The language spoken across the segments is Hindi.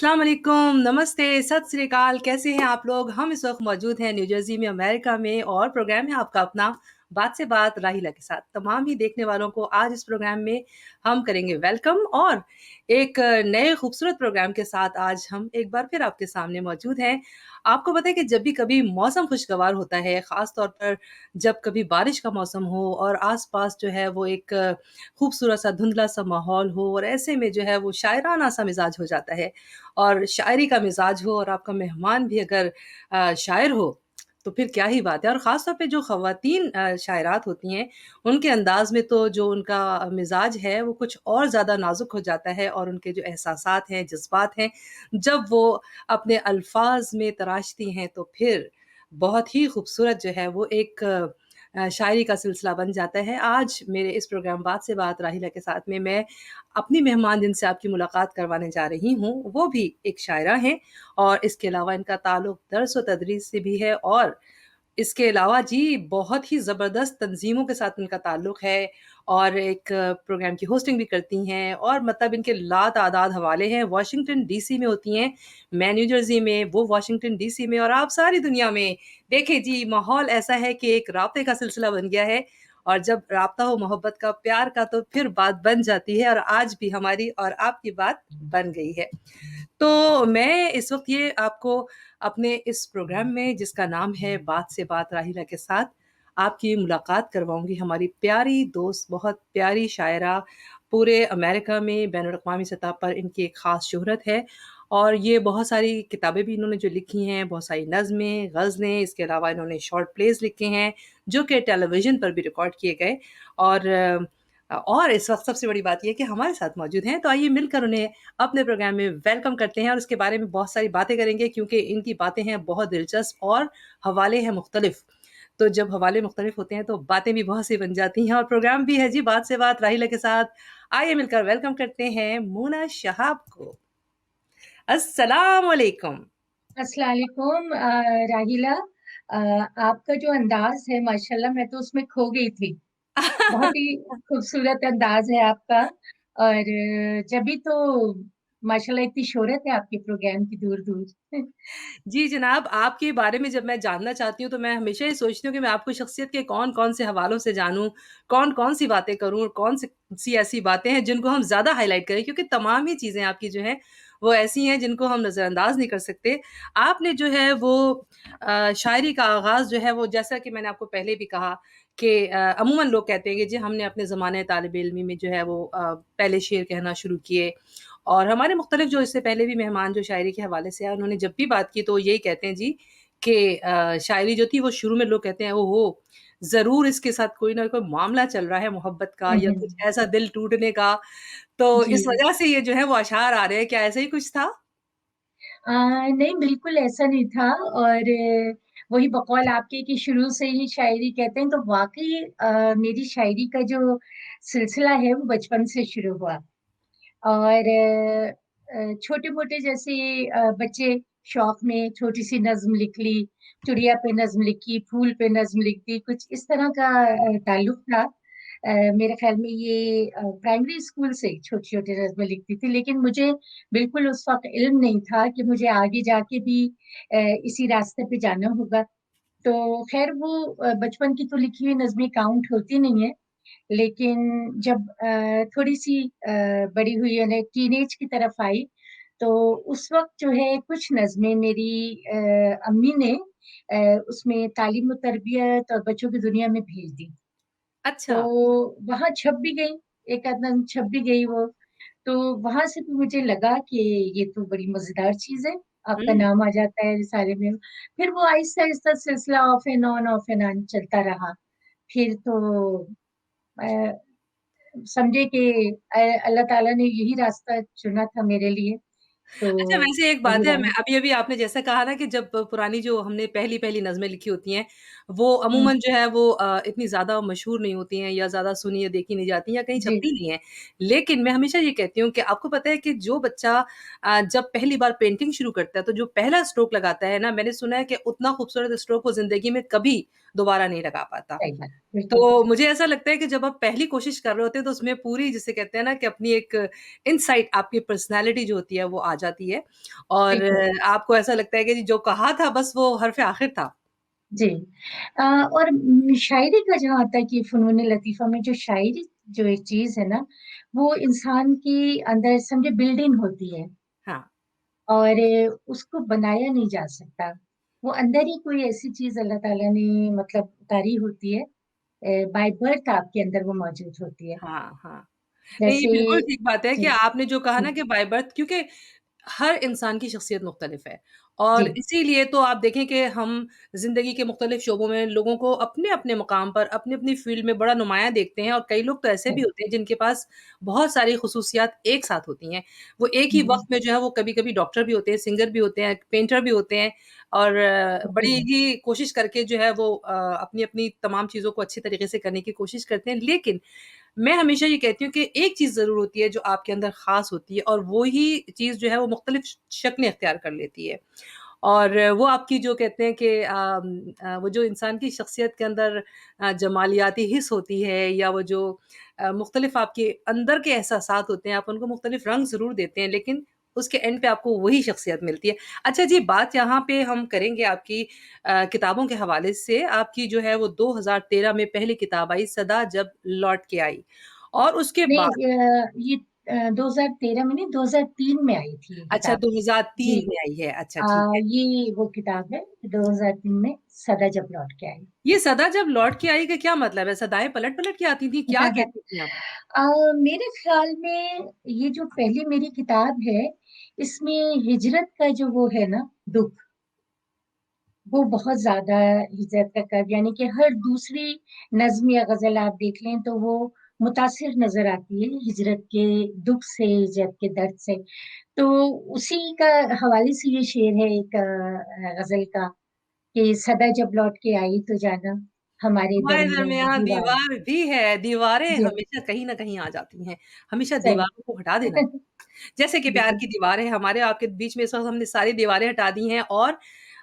अस्सलाम वालेकुम, नमस्ते, सत श्री अकाल, कैसे हैं आप लोग? हम इस वक़्त मौजूद हैं न्यू जर्सी में, अमेरिका में और प्रोग्राम है आपका अपना बात से बात राहिला के साथ। तमाम ही देखने वालों को आज इस प्रोग्राम में हम करेंगे वेलकम और एक नए खूबसूरत प्रोग्राम के साथ आज हम एक बार फिर आपके सामने मौजूद हैं। आपको पता है कि जब भी कभी मौसम खुशगवार होता है, ख़ास तौर पर जब कभी बारिश का मौसम हो और आस-पास जो है वो एक खूबसूरत-सा धुंधला-सा माहौल हो और ऐसे में जो है वो शायराना-सा मिज़ाज हो जाता है। और शायरी का मिज़ाज हो और आपका मेहमान भी अगर शायर हो, तो फिर क्या ही बात है। और ख़ास तौर पे जो ख़वातीन शायरात होती हैं, उनके अंदाज़ में तो जो उनका मिज़ाज है, वो कुछ और ज़्यादा नाज़ुक हो जाता है और उनके जो एहसासात हैं, जज़्बात हैं, जब वो अपने अल्फ़ाज़ में तराशती हैं, तो फिर बहुत ही खूबसूरत जो है वो एक शायरी का सिलसिला बन जाता है। आज मेरे इस प्रोग्राम बात से बात राहिला के साथ में मैं अपनी मेहमान जिनसे आपकी मुलाकात करवाने जा रही हूँ, वो भी एक शायरा हैं और इसके अलावा इनका ताल्लुक दर्स व तदरीस से भी है और इसके अलावा जी, बहुत ही ज़बरदस्त तंज़ीमों के साथ इनका ताल्लुक है और एक प्रोग्राम की होस्टिंग भी करती हैं और मतलब इनके लातादाद हवाले हैं। वाशिंगटन डीसी में होती हैं, मैं न्यू जर्सी में, वो वाशिंगटन डीसी में और आप सारी दुनिया में। देखिए जी, माहौल ऐसा है कि एक राब्ते का सिलसिला बन गया है और जब राब्ता हो मोहब्बत का, प्यार का तो फिर बात बन जाती है और आज भी हमारी और आपकी बात बन गई है। तो मैं इस वक़्त ये आपको अपने इस प्रोग्राम में जिसका नाम है बात से बात राहिला के साथ, आपकी मुलाकात करवाऊँगी हमारी प्यारी दोस्त, बहुत प्यारी शायरा, पूरे अमेरिका में बैनुल-अक़वामी सतह पर इनकी एक ख़ास शोहरत है और ये बहुत सारी किताबें भी इन्होंने जो लिखी हैं, बहुत सारी नज़में, ग़ज़लें, इसके अलावा इन्होंने शॉर्ट प्लेज़ लिखे हैं, जो कि टेलीविज़न पर भी रिकॉर्ड किए गए और और इस वक़्त सबसे बड़ी बात ये है कि हमारे साथ मौजूद हैं, तो आइए मिलकर उन्हें अपने प्रोग्राम में वेलकम करते हैं और उसके बारे में बहुत सारी बातें करेंगे क्योंकि इनकी बातें हैं बहुत दिलचस्प और हवाले हैं मुख्तलिफ। तो जब हवाले मुख्तलिफ होते हैं तो बातें भी बहुत सी बन जाती हैं और प्रोग्राम भी है जी बात से बात राहिला के साथ। आइए मिलकर वेलकम करते हैं मोना शहाब को। अस्सलाम वालेकुम। अस्सलाम वालेकुम राहिला, आपका जो अंदाज़ है माशाल्लाह मैं तो उसमें खो गई थी। बहुत ही खूबसूरत अंदाज़ है आपका और जभी तो माशाल्लाह इतनी शोहरत है आपके प्रोग्राम की दूर-दूर। जी जनाब, आपके बारे में जब मैं जानना चाहती हूँ, तो मैं हमेशा ये सोचती हूँ कि मैं आपकी शख्सियत के कौन-कौन से हवालों से जानूँ, कौन-कौन सी बातें करूँ और कौन-सी ऐसी बातें हैं जिनको हम ज़्यादा हाइलाइट करें क्योंकि तमाम ही चीज़ें आपकी जो हैं, वो ऐसी हैं जिनको हम नज़रअंदाज़ नहीं कर सकते। आपने जो है वो शायरी का आगाज़ जो है वो जैसा कि मैंने आपको पहले भी कहा कि अमूमन लोग कहते हैं कि जी हमने अपने ज़माने तालिब-इल्मी में जो है वो पहले शेर कहना शुरू किए और हमारे मुख्तलिफ जो इससे पहले भी मेहमान जो शायरी के हवाले से आए, उन्होंने जब भी बात की तो यही कहते हैं जी कि शायरी जो थी वो शुरू में लोग कहते हैं, ओहो! ज़रूर इसके साथ कोई ना कोई मामला चल रहा है मोहब्बत का हुँ, या कुछ हुँ। ऐसा दिल टूटने का, तो जी। इस वजह से ये जो है वो अशआर आ रहे हैं, क्या ऐसा ही कुछ था? नहीं बिल्कुल ऐसा नहीं था और वही बकौल आपके कि शुरू से ही शायरी कहते हैं तो वाक़ई मेरी शायरी का जो सिलसिला है वो बचपन से शुरू हुआ। और छोटे-मोटे जैसे बच्चे शौक में छोटी-सी नज़्म लिख ली, चिड़िया पे नज़्म लिखी, फूल पे नज़्म लिख दी, कुछ इस तरह का ताल्लुक था। मेरे ख़्याल में ये प्राइमरी स्कूल से छोटी-छोटी नज़्में लिखती थी, लेकिन मुझे बिल्कुल उस वक़्त इल्म नहीं था कि मुझे आगे जाके भी इसी रास्ते पे जाना होगा। तो ख़ैर वो बचपन की तो लिखी हुई नज़्में काउंट होती नहीं है। लेकिन जब थोड़ी-सी बड़ी हुई यानी टीनेज की तरफ आई, तो उस वक़्त जो है कुछ नज़्में मेरी अम्मी ने उसमें तालीम-ओ-तरबियत और बच्चों की दुनिया में भेज दी। तो अच्छा। वहाँ छप भी गई, एक आध नज़्म छप भी गई वो। तो वहाँ से भी मुझे लगा कि ये तो बड़ी मज़ेदार चीज़ है, आपका हुँ। नाम आ जाता है रिसाले में। फिर वो आहिस्ता-आहिस्ता सिलसिला ऑफ एंड ऑन चलता रहा। फिर तो अ समझे कि अल्लाह ताला ने यही रास्ता चुना था मेरे लिए, तो अच्छा वैसे एक बात वही है, मैं रहा। अभी-अभी आपने जैसा कहा ना कि जब पुरानी जो हमने पहली-पहली नज़्में लिखी होती हैं, वो हुँ, अमूमन जो है वो इतनी ज़्यादा मशहूर नहीं होती हैं या ज़्यादा सुनी या देखी नहीं जाती या कहीं जी। छपती नहीं हैं। लेकिन मैं हमेशा ये कहती हूँ कि आपको पता है कि जो बच्चा जब पहली बार पेंटिंग शुरू करता है, तो जो पहला स्ट्रोक लगाता है ना, मैंने सुना है कि उतना खूबसूरत स्ट्रोक वो ज़िंदगी में कभी दोबारा नहीं लगा पाता। सही बात। बिल्कुल, तो मुझे ऐसा लगता है कि जब आप पहली कोशिश कर रहे होते हैं तो उसमें पूरी जिसे कहते हैं ना कि अपनी एक इनसाइट आपकी पर्सनैलिटी जो होती है वो आ जाती है और बिल्कुल। आपको ऐसा लगता है कि जी जो कहा था बस वो हर्फ़ आखिर था। जी। और शायरी का जहाँ आता है कि फ़नून लतीफ़ा में जो शायरी जो एक चीज़ है ना, वो इंसान के अंदर समझे बिल्ड इन होती है हाँ, और उसको बनाया नहीं जा सकता। वो अंदर ही कोई ऐसी चीज़ अल्लाह ताला ने मतलब उतारी होती है बाय बर्थ आपके अंदर वो मौजूद होती है। हाँ, हाँ। नहीं, ये जैसे बिल्कुल ठीक बात है कि जी, आपने जो कहा जी, ना कि बाय बर्थ क्योंकि हर इंसान की शख्सियत मुख्तलिफ है जी, और इसीलिए तो आप देखें कि हम ज़िंदगी के मुख्तलिफ शोबों में लोगों को अपने-अपने मकाम पर, अपनी-अपनी फ़ील्ड में बड़ा नुमायाँ देखते हैं और कई लोग तो ऐसे जी। भी होते हैं जिनके पास बहुत सारी ख़ुसूसियात एक साथ होती हैं। वो एक ही हुँ, वक़्त में जो है वो कभी-कभी डॉक्टर भी होते हैं, सिंगर भी होते हैं, पेंटर भी होते हैं और बड़ी जी, ही कोशिश करके जो है वो अपनी-अपनी तमाम चीज़ों को अच्छी तरीके से करने की कोशिश करते हैं। लेकिन मैं हमेशा ये कहती हूँ कि एक चीज़ ज़रूर होती है जो आपके अंदर ख़ास होती है और वो ही चीज़ जो है वो मुख्तलिफ़ शक्लें इख्तियार कर लेती है। और वो आपकी जो कहते हैं कि वो जो इंसान की शख्सियत के अंदर जमालियाती हिस्स होती है या वो जो मुख्तलिफ़ आपके अंदर के एहसासात होते हैं, आप उनको मुख्तलिफ़ रंग ज़रूर देते हैं, लेकिन उसके एंड पे आपको वही शख्सियत मिलती है। अच्छा जी, बात यहाँ पे हम करेंगे आपकी किताबों के हवाले से। आपकी जो है वो 2013 में पहली किताब आई, सदा जब लौट के आई और उसके बाद नहीं ये 2013 में नहीं 2003 में आई थी ये अच्छा किताब। 2003 जी, में आई है। अच्छा, ठीक है। ये वो किताब है 2003 में सदा जब लौट के आई। ये सदा जब लौट के आई का क्या मतलब है? सदाएँ पलट-पलट के आती थी, क्या कहती थी आप? अ, मेरे ख़्याल में ये जो पहली मेरी किताब है, इसमें हिजरत का जो वो है ना दुःख, वो बहुत ज़्यादा हिजरत का कर्ब यानी कि हर दूसरी नज़्म या ग़ज़ल आप देख लें तो वो मुतासिर नज़र आती है हिजरत के दुःख से, हिजरत के दर्द से। तो उसी का हवाले से ये शेर है एक ग़ज़ल का कि सदा जब लौट के आई तो जाना हमारे हमारे दरमियाँ दरमियाँ दीवार दीवार भी है, दीवारें जी, हमेशा कहीं न कहीं आ जाती हैं, हमेशा सही। दीवारों को हटा देना जैसे कि प्यार बिल्कुल, की दीवार है, हमारे आपके बीच में इस वक़्त हमने सारी दीवारें हटा दी हैं और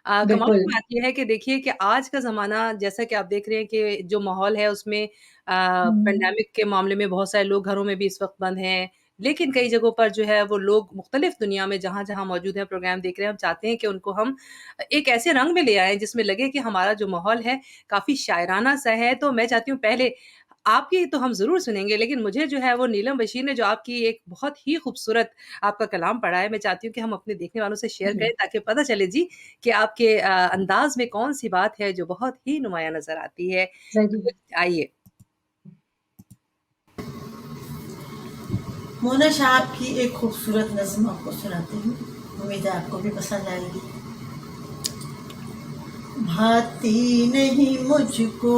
कमाल बिल्कुल। की बात ये है कि देखिए कि आज का ज़माना जैसा कि आप देख रहे हैं कि जो माहौल है उसमें हुँ, पैंडेमिक के मामले में बहुत सारे लोग घरों में भी इस वक़्त बंद हैं। लेकिन कई जगहों पर जो है वो लोग मुख्तलिफ़ दुनिया में जहाँ-जहाँ मौजूद हैं, प्रोग्राम देख रहे हैं, हम चाहते हैं कि उनको हम एक ऐसे रंग में ले आएँ जिसमें लगे कि हमारा जो माहौल है काफ़ी शायराना सा है। तो मैं चाहती हूँ पहले आपकी तो हम ज़रूर सुनेंगे, लेकिन मुझे जो है वो नीलम बशीर ने जो आपकी एक बहुत ही खूबसूरत आपका कलाम पढ़ा है, मैं चाहती हूँ कि हम अपने देखने वालों से शेयर जी, करें ताकि पता चले जी कि आपके अंदाज़ में कौन-सी बात है जो बहुत ही नुमायाँ नज़र आती है। ज़रूर। तो आइए। मोना शाह की एक खूबसूरत नज़्म आपको सुनाती हूँ। उम्मीद है आपको भी पसंद आएगी। भाती नहीं मुझको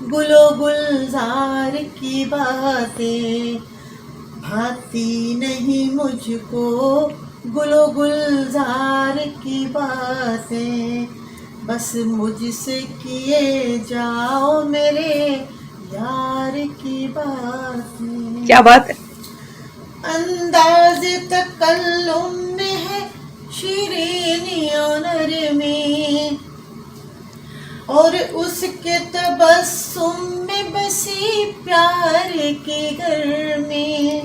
गुलो गुलजार की बातें, भाती नहीं मुझको गुलो गुलजार की बातें, बस मुझसे किए जाओ मेरे यार की बातें। क्या बात है! अंदाज़ तकल्लुम में है शीरीनी और नरमी, और उसके तबस्सुम में बसी प्यार की गर्मी।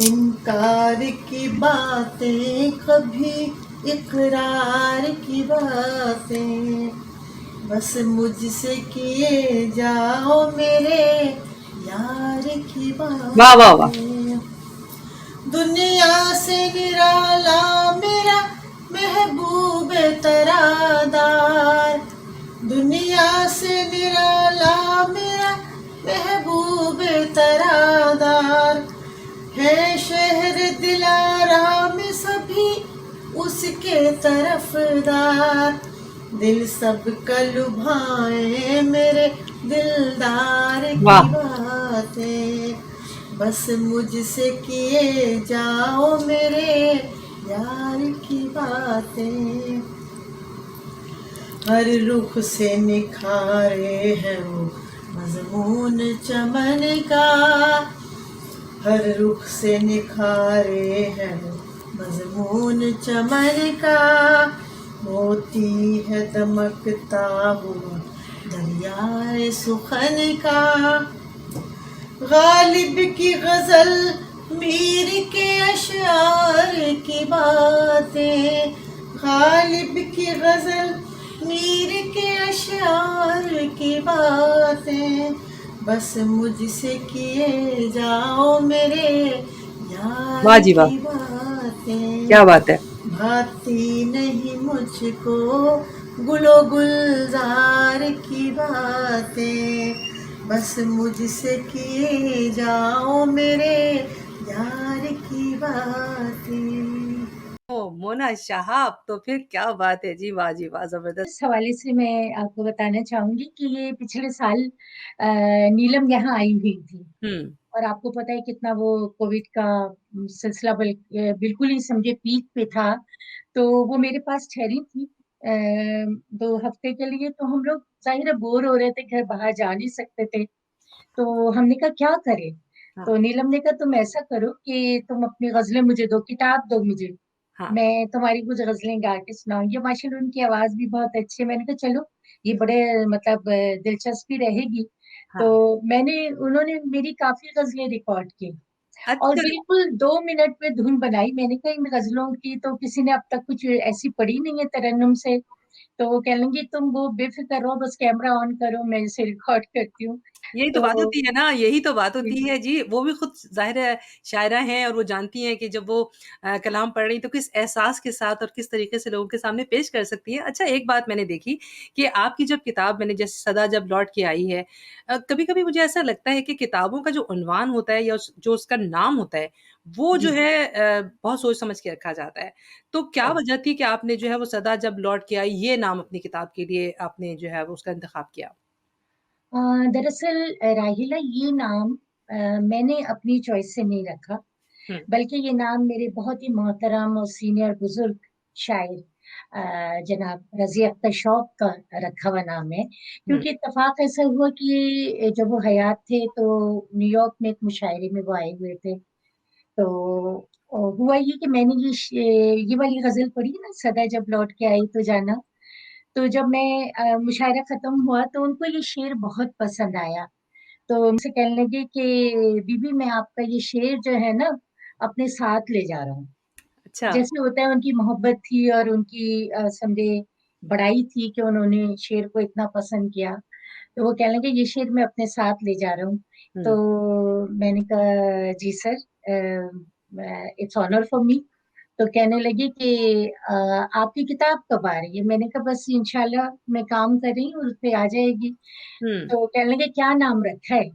इनकार की बातें कभी इकरार की बातें, बस मुझसे किए जाओ मेरे यार की वाह, वाह, वाह! बातें। दुनिया से निराला मेरा महबूब तरादार, दुनिया से निराला मेरा महबूब तरादार, है शहर दिलारा में सभी उसके तरफदार, दिल सब का लुभाए मेरे दिलदार की वाह! बातें, बस मुझसे किए जाओ मेरे यार की बातें। हर रुख से निखारे हैं वो मजमून चमन का, हर रुख से निखारे हैं वो मजमून चमन का, मोती है दमकता हुआ दरियाए सुखन का गालिब की गजल, मीर के अशआर की बातें, गालिब की गजल, मीर के अशआर की बातें, बस मुझसे किए जाओ मेरे यार वाह जी वाह, की बातें, क्या बात है। भाती नहीं मुझको गुलो गुलजार की बातें, बस मुझसे किए जाओ मेरे यार की बातें। ओ मोना शाहाब, तो फिर क्या बात है जी, वाह जी वाह, जबरदस्त। इस हवाले से मैं आपको बताना चाहूंगी कि ये पिछले साल नीलम यहाँ आई हुई थी। हम्म। और आपको पता है कितना वो कोविड का सिलसिला बिल्कुल ही समझे पीक पे था। तो वो मेरे पास ठहरी थी 2 हफ्ते के लिए। तो हम लोग जाहिर है बोर हो रहे थे, घर बाहर जा नहीं सकते थे। तो हमने कहा क्या करें। हाँ। तो नीलम ने कहा तुम ऐसा करो कि तुम अपनी गजलें मुझे दो, किताब दो मुझे, हाँ। मैं तुम्हारी कुछ गजलें गा के सुनाऊंगी। माशाल्लाह उनकी आवाज भी बहुत अच्छी है। मैंने कहा चलो ये बड़े मतलब दिलचस्पी रहेगी। तो हाँ। मैंने उन्होंने मेरी काफी गजलें रिकॉर्ड की और अच्छा। बिल्कुल 2 मिनट में धुन बनाई। मैंने कहा इन गजलों की तो किसी ने अब तक कुछ ऐसी पढ़ी नहीं है तरन्नुम से। तो वो कह लेंगे तुम वो बेफिक्र रहो, बस कैमरा ऑन करो, मैं इसे रिकॉर्ड करती हूँ। यही तो बात तो होती है ना, यही तो बात होती है जी। वो भी खुद ज़ाहिर है शायरा हैं और वो जानती हैं कि जब वो कलाम पढ़ रही तो किस एहसास के साथ और किस तरीके से लोगों के सामने पेश कर सकती हैं। अच्छा, एक बात मैंने देखी कि आपकी जब किताब मैंने जैसे सदा जब लौट के आई है, कभी-कभी मुझे ऐसा लगता है कि किताबों का जो उन्वान होता है या जो उसका नाम होता है, वो जो जी है बहुत सोच समझ के रखा जाता है। तो क्या वजह थी कि आपने जो है वो सदा जब लौट के आई ये नाम अपनी किताब के लिए आपने जो है वो उसका इंतखाब किया? अ, दरअसल राहिला ये नाम मैंने अपनी चॉइस से नहीं रखा, हुँ। बल्कि ये नाम मेरे बहुत ही मोहतरम और सीनियर बुजुर्ग शायर जनाब रज़ी अख्तर शौक़ का रखा हुआ नाम है। हुँ। क्योंकि इत्तेफ़ाक ऐसा हुआ कि जब वो हयात थे तो न्यूयॉर्क में एक मुशायरे में वो आए हुए थे। तो हुआ ये कि मैंने ये वाली ग़ज़ल पढ़ी ना, सदा जब लौट के आई तो जाना। तो जब मैं मुशायरा ख़त्म हुआ तो उनको ये शेर बहुत पसंद आया। तो मुझसे कहने लगे कि बीबी मैं आपका ये शेर जो है ना अपने साथ ले जा रहा हूँ। अच्छा। जैसे होता है उनकी मोहब्बत थी और उनकी समझे बड़ाई थी कि उन्होंने शेर को इतना पसंद किया। तो वो कहने लगे ये शेर मैं अपने साथ ले जा रहा हूँ। हुँ। तो मैंने कहा जी sir, it's honour for me. तो कहने लगी कि आपकी किताब कब आ रही है? मैंने कहा बस इंशाल्लाह मैं काम कर रही हूँ उस पे आ जाएगी। हुँ। तो कहने लगे क्या नाम रखा है?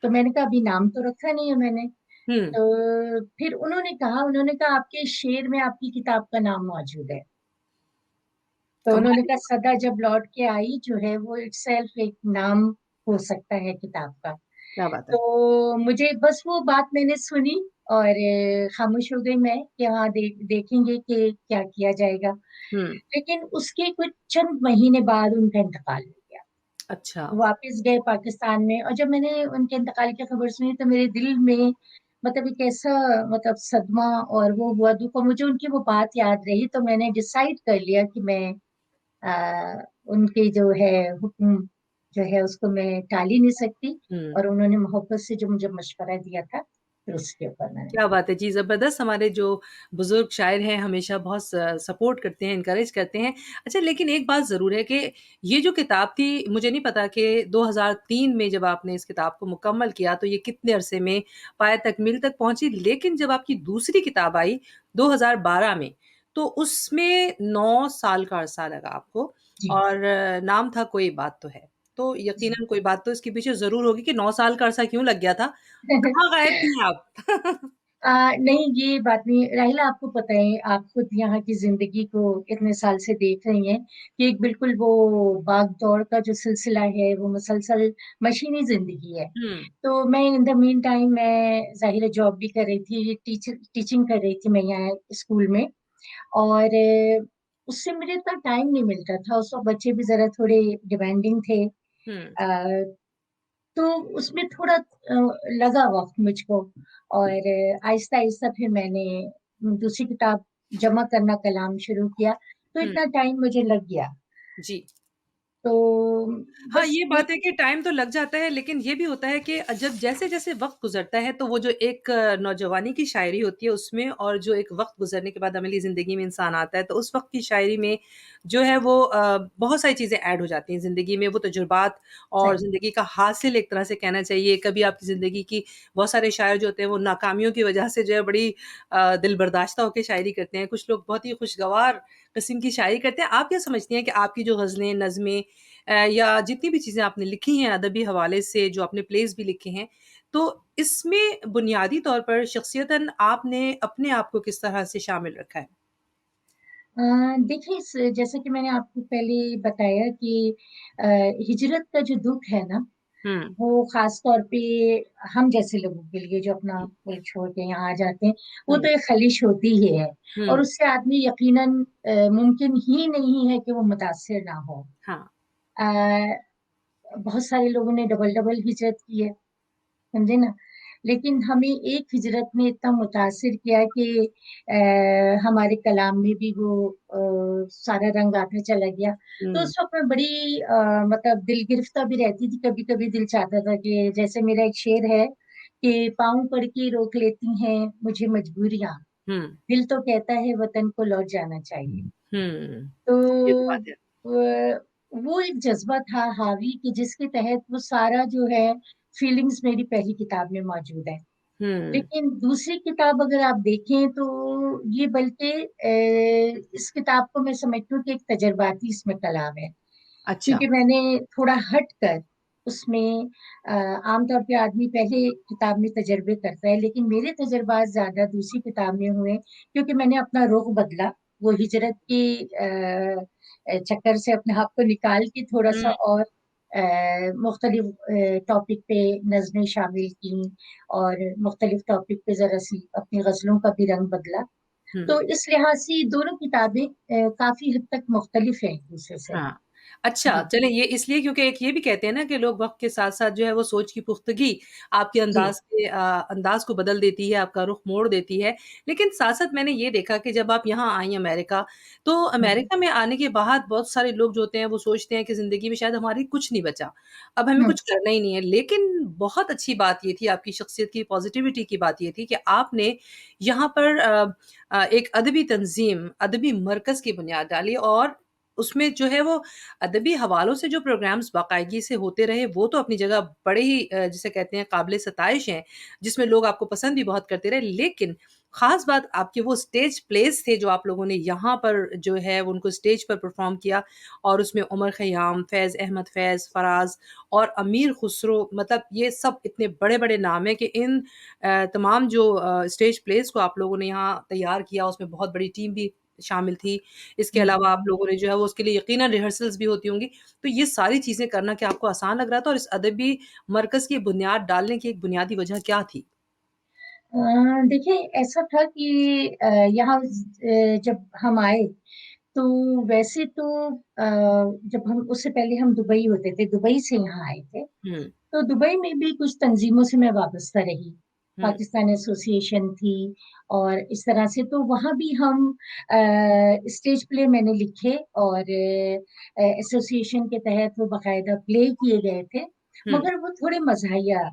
तो मैंने कहा अभी नाम तो रखा नहीं है मैंने। हुँ। तो फिर उन्होंने कहा आपके शेर में आपकी किताब का नाम मौजूद है। तो कमाल उन्होंने है। कहा सदा जब लौट के आई जो है वो इटसेल्फ एक नाम हो सकता है किताब का। क्या बात है। तो मुझे बस वो बात मैंने सुनी और खामोश हो गई मैं कि हाँ देखेंगे कि क्या किया जाएगा। हुँ। लेकिन उसके कुछ चंद महीने बाद उनका इंतकाल हो गया। अच्छा। वो वापस गए पाकिस्तान में और जब मैंने उनके इंतकाल की खबर सुनी तो मेरे दिल में मतलब एक ऐसा मतलब सदमा और वो हुआ दुःख और मुझे उनकी वो बात याद रही। तो मैंने डिसाइड कर लिया कि मैं उनके जो है हुक्म जो है उसको मैं टाल ही नहीं सकती। हुँ। और उन्होंने मोहब्बत से जो मुझे मशवरा दिया था फिर उसके ऊपर मैंने क्या बात है जी, ज़बरदस्त। हमारे जो बुज़ुर्ग शायर हैं हमेशा बहुत सपोर्ट करते हैं, एनकरेज करते हैं। अच्छा, लेकिन एक बात ज़रूर है कि ये जो किताब थी, मुझे नहीं पता कि 2003 में जब आपने इस किताब को मुकम्मल किया तो ये कितने अरसे में पाए तकमील तक पहुँची। लेकिन जब आपकी दूसरी किताब आई 2012 में, तो उसमें 9 साल का अरसा लगा आपको जी और नाम था कोई बात तो है। तो जी यकीनन कोई बात तो इसके पीछे ज़रूर होगी कि 9 साल का अरसा क्यों लग गया था? कहाँ गायब थीं आप? नहीं ये बात नहीं राहिला, आपको पता है आप खुद यहाँ की जिंदगी को इतने साल से देख रही हैं कि एक बिल्कुल वो भाग दौड़ का जो सिलसिला है वो मुसलसल मशीनी जिंदगी है। हुँ। तो मैं इन द मीन टाइम मैं ज़ाहिर है जॉब भी कर रही थी, टीचिंग कर रही थी मैं यहाँ स्कूल में। और उससे मुझे इतना टाइम नहीं मिलता था। उस वक़्त बच्चे भी ज़रा थोड़े डिमांडिंग थे। हुँ। अ, तो उसमें थोड़ा लगा वक़्त मुझको और आहिस्ता-आहिस्ता फिर मैंने दूसरी किताब जमा करना कलाम शुरू किया, तो हुँ। इतना टाइम मुझे लग गया। जी। तो हाँ, बस ये ये बात है कि टाइम तो लग जाता है, लेकिन ये भी होता है कि जब जैसे-जैसे वक़्त गुज़रता है, तो वो जो एक नौजवानी की शायरी होती है उसमें और जो एक वक़्त गुज़रने के बाद अमली ज़िंदगी में इंसान आता है, तो उस वक़्त की शायरी में जो है वो बहुत सारी चीज़ें ऐड हो जाती हैं ज़िंदगी में, वो तजुर्बात और सही। ज़िंदगी का हासिल एक तरह से कहना चाहिए। कभी आपकी ज़िंदगी की बहुत सारे शायर जो होते हैं, वो नाकामियों की वजह से जो है बड़ी दिल बर्दाश्ता होके शायरी करते हैं। कुछ लोग बहुत ही खुशगवार किस्म की शायरी करते हैं। आप क्या समझती हैं कि आपकी जो ग़ज़लें, नज़्में या जितनी भी चीज़ें आपने लिखी हैं अदबी हवाले से, जो आपने प्लेज़ भी लिखे हैं, तो इसमें बुनियादी तौर पर शख़्सियतन आपने अपने आप को किस तरह से शामिल रखा है? अ, देखिए जैसा कि मैंने आपको पहले बताया कि अ, हिजरत का जो दुःख है ना, हुँ, वो ख़ास तौर पे हम जैसे लोगों के लिए जो अपना मुल्क छोड़ के यहाँ आ जाते हैं, वो हुँ, तो एक ख़लिश होती ही है और हुँ, उससे आदमी यकीनन मुमकिन ही नहीं है कि वो मुतासिर ना हो। हाँ, अ, बहुत सारे लोगों ने डबल-डबल हिजरत की है। समझे ना? लेकिन हमें एक हिजरत ने इतना मुतासिर किया कि हमारे कलाम में भी वो सारा रंग आता चला गया। तो हुँ, उस वक़्त मैं बड़ी मतलब दिल गिरफ़्ता भी रहती थी, कभी-कभी दिल चाहता था कि जैसे मेरा एक शेर है कि पाँव पड़ के रोक लेती हैं मुझे मजबूरियाँ, हुँ, दिल तो कहता है वतन को लौट जाना चाहिए। हुँ, तो ये तो बात है। वो एक जज़्बा था हावी कि जिसके तहत वो सारा जो है फीलिंग्स मेरी पहली किताब में मौजूद है। हुँ, लेकिन दूसरी किताब अगर आप देखें तो ये बल्कि इस किताब को मैं समझती हूँ कि एक तजर्बाती इसमें कलाम है। अच्छा, क्योंकि मैंने थोड़ा हट कर उसमें आम तौर पे आदमी पहले किताब में तजर्बे करता है, लेकिन मेरे तजर्बात ज़्यादा दूसरी किताब में हुए क्योंकि मैंने अपना रुख बदला। वो हिजरत के चक्कर से अपने आप को निकाल के हुँ, थोड़ा-सा और मुख्तलिफ टॉपिक पे नज़्में शामिल की और मुख्तलिफ टॉपिक पे ज़रा-सी अपनी ग़ज़लों का भी रंग बदला। हुँ। तो इस लिहाज़ से दोनों किताबें काफ़ी हद तक मुख्तलिफ हैं एक-दूसरे से। हाँ। अच्छा, जी, चलें ये इसलिए क्योंकि एक ये भी कहते हैं ना कि लोग वक़्त के साथ-साथ जो है वो सोच की पुख्तगी आपके जी। अंदाज़ को बदल देती है, आपका रुख मोड़ देती है। लेकिन साथ-साथ मैंने ये देखा कि जब आप यहाँ आई अमेरिका, तो हुँ, अमेरिका में आने के बाद बहुत सारे लोग जो होते हैं वो सोचते हैं कि ज़िंदगी में शायद हमारी कुछ नहीं बचा, अब हमें हुँ, कुछ करना ही नहीं है। लेकिन बहुत अच्छी बात ये थी आपकी शख्सियत की पॉज़िटिविटी की बात ये थी कि आपने यहाँ पर एक अदबी तंज़ीम, अदबी मरकज़ की बुनियाद डाली और उसमें जो है वो अदबी हवालों से जो प्रोग्राम्स बाकायदगी से होते रहे, वो तो अपनी जगह बड़े ही जिसे कहते हैं काबिल-ए-सताइश हैं, जिसमें लोग आपको पसंद भी बहुत करते रहे। लेकिन ख़ास बात आपके वो स्टेज प्लेज़ थे जो आप लोगों ने यहाँ पर जो है वो उनको स्टेज पर परफ़ॉर्म किया और उसमें उमर ख़य्याम, फ़ैज़ अहमद फ़ैज़, फ़राज़ और अमीर खुसरो मतलब ये सब इतने बड़े-बड़े नाम हैं कि इन तमाम जो स्टेज प्लेज़ को आप लोगों ने यहाँ तैयार किया, उसमें बहुत बड़ी टीम भी शामिल थी। इसके हुँ, अलावा आप हुँ। लोगों ने जो है वो उसके लिए यकीनन रिहर्सल्स भी होती होंगी। तो ये सारी चीज़ें करना क्या आपको आसान लग रहा था और इस अदबी मरकज़ की बुनियाद डालने की एक बुनियादी वजह क्या थी? देखिए ऐसा था कि यहाँ जब हम आए तो वैसे तो जब हम उससे पहले हम दुबई होते थे, दुबई से यहाँ आए थे। हुँ, तो दुबई में भी कुछ तंज़ीमों से मैं वाबस्ता रही। हुँ, पाकिस्तान एसोसिएशन थी और इस तरह से तो वहाँ भी हम स्टेज प्ले मैंने लिखे और एसोसिएशन के तहत वो बाकायदा प्ले किए गए थे, हुँ, मगर वो थोड़े मज़ाहिया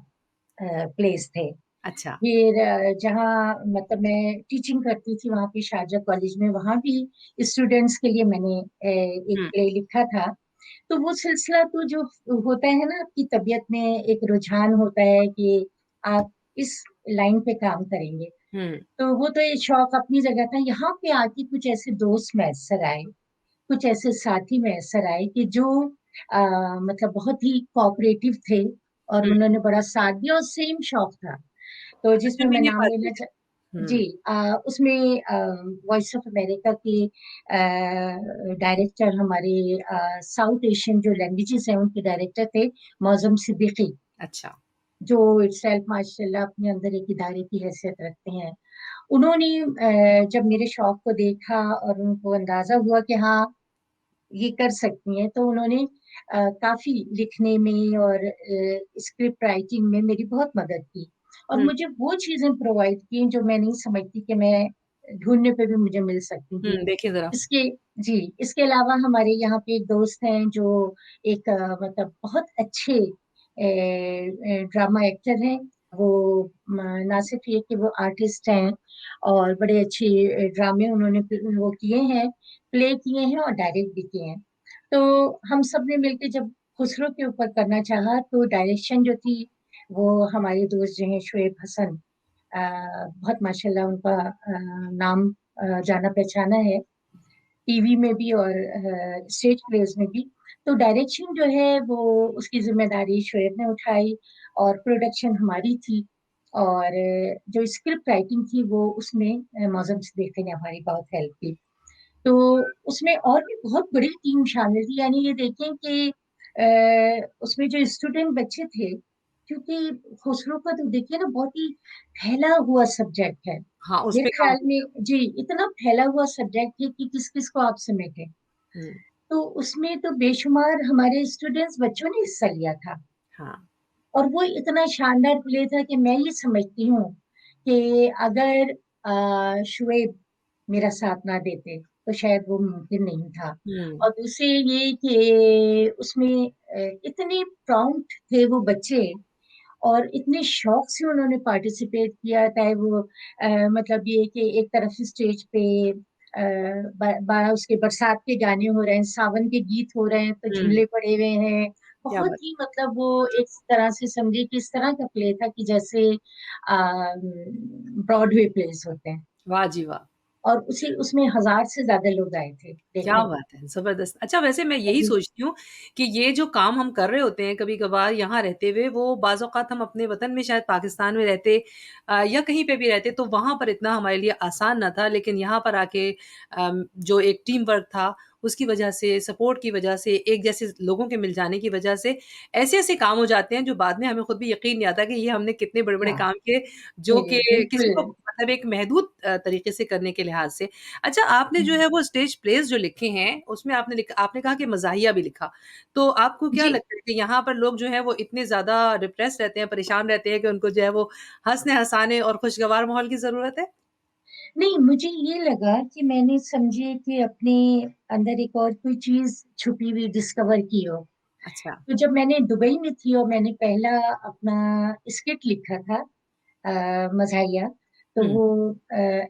प्लेस थे। अच्छा। फिर जहाँ मतलब मैं टीचिंग करती थी वहाँ पे शारजा कॉलेज में, वहाँ भी स्टूडेंट्स के लिए मैंने एक हुँ, प्ले लिखा था। तो वो सिलसिला तो जो होता है ना आपकी तबीयत में एक रुझान होता है कि आप इस लाइन पे काम करेंगे। हुँ, तो वो तो ये शौक अपनी जगह था। यहाँ पे आके कुछ ऐसे दोस्त मैसर आए, कुछ ऐसे साथी मैसर आए कि जो अ, मतलब बहुत ही कोऑपरेटिव थे और हुँ। उन्होंने बड़ा साथ दिया और सेम शौक था। तो अच्छा जिसमें मैं मैंने नाम बात लेना की। जी हुँ, उसमें वॉइस ऑफ अमेरिका के डायरेक्टर हमारे साउथ एशियन जो लैंग्वेजेस हैं उनके डायरेक्टर थे मौज़म सिद्दीकी, अच्छा। जो इटसेल्फ माशाल्लाह अपने अंदर एक इदारे की हैसियत रखते हैं। उन्होंने जब मेरे शौक को देखा और उनको अंदाज़ा हुआ कि हाँ, ये कर सकती हैं, तो उन्होंने काफ़ी लिखने में और स्क्रिप्ट राइटिंग में मेरी बहुत मदद की और हुँ, मुझे वो चीज़ें प्रोवाइड की जो मैं नहीं समझती कि मैं ढूँढने पे भी मुझे मिल सकती हुँ, थी। देखिए ज़रा। इसके जी, इसके अलावा हमारे यहाँ पे एक दोस्त हैं जो एक मतलब बहुत अच्छे ड्रामा एक्टर हैं। वो ना सिर्फ ये कि वो आर्टिस्ट हैं और बड़े अच्छे ड्रामे उन्होंने वो किए हैं, प्ले किए हैं और डायरेक्ट भी किए हैं। तो हम सब ने मिलके जब खुसरो के ऊपर करना चाहा तो डायरेक्शन जो थी वो हमारे दोस्त जो हैं शुएब हसन, बहुत माशाल्लाह उनका नाम जाना पहचाना है टीवी में भी और स्टेज प्लेस में भी। तो डायरेक्शन जो है वो उसकी जिम्मेदारी शोएब ने उठाई और प्रोडक्शन हमारी थी। और जो स्क्रिप्ट राइटिंग थी वो उसमें मौसम सिद्दीकी ने हमारी बहुत हेल्प की। तो उसमें और भी बहुत बड़ी टीम शामिल थी, यानी ये देखें कि उसमें जो स्टूडेंट बच्चे थे, क्योंकि खुसरो का तो देखिए ना बहुत ही फैला हुआ सब्जेक्ट है। हाँ, उस मेरे पे काम ख्याल करते में जी इतना फैला हुआ सब्जेक्ट है कि किस किस को आप समेटे। हुँ, तो उसमें तो बेशुमार हमारे स्टूडेंट्स बच्चों ने हिस्सा लिया था हाँ। और वो इतना शानदार प्ले था कि मैं ये समझती हूँ कि अगर शुएब मेरा साथ ना देते तो शायद वो मुमकिन नहीं था। हुँ, और दूसरे ये कि उसमें इतने प्रॉम्प्ट थे वो बच्चे और इतने शौक से उन्होंने पार्टिसिपेट किया, चाहे वो मतलब ये कि एक तरफ स्टेज पे उसके बरसात के गाने हो रहे हैं, सावन के गीत हो रहे हैं, तो हुँ, झूले पड़े हुए हैं। क्या बहुत बात ही मतलब वो एक तरह से समझिए कि इस तरह का प्ले था कि जैसे ब्रॉडवे प्लेस होते हैं। वाह जी वाह! और उसी उसमें 1000 से ज्यादा लोग आए थे क्या देखने के बात है, ज़बरदस्त। अच्छा वैसे मैं यही लिए। सोचती हूँ कि ये जो काम हम कर रहे होते हैं कभी-कभार यहाँ रहते हुए, वो बाज़ औक़ात हम अपने वतन में शायद पाकिस्तान में रहते या कहीं पे भी रहते तो वहाँ पर इतना हमारे लिए आसान ना था। लेकिन यहाँ पर आके जो एक टीम वर्क था, उसकी वजह से, सपोर्ट की वजह से, एक जैसे लोगों के मिल जाने की वजह से, ऐसे-ऐसे काम हो जाते हैं जो बाद में हमें खुद भी यकीन नहीं आता कि ये हमने कितने बड़े-बड़े हाँ काम किए, जो जी कि किसी को बिल्कुल। मतलब एक महदूद तरीके से करने के लिहाज़ से। अच्छा, आपने जो हम्म, है वो स्टेज प्लेज़ जो लिखे हैं, उसमें आपने कहा कि मज़ाहिया भी लिखा। तो आपको क्या जी लगता है कि यहाँ पर लोग जो हैं वो इतने ज़्यादा डिप्रेस्ड रहते हैं, परेशान रहते हैं कि उनको जो है वो हँसने-हँसाने और खुशगवार माहौल की ज़रूरत है? नहीं, मुझे ये लगा कि मैंने समझिए कि अपने अंदर एक और कोई चीज़ छुपी हुई डिस्कवर की हो। अच्छा। तो जब मैंने दुबई में थी और मैंने पहला अपना स्किट लिखा था मज़ाहिया, तो हुँ, वो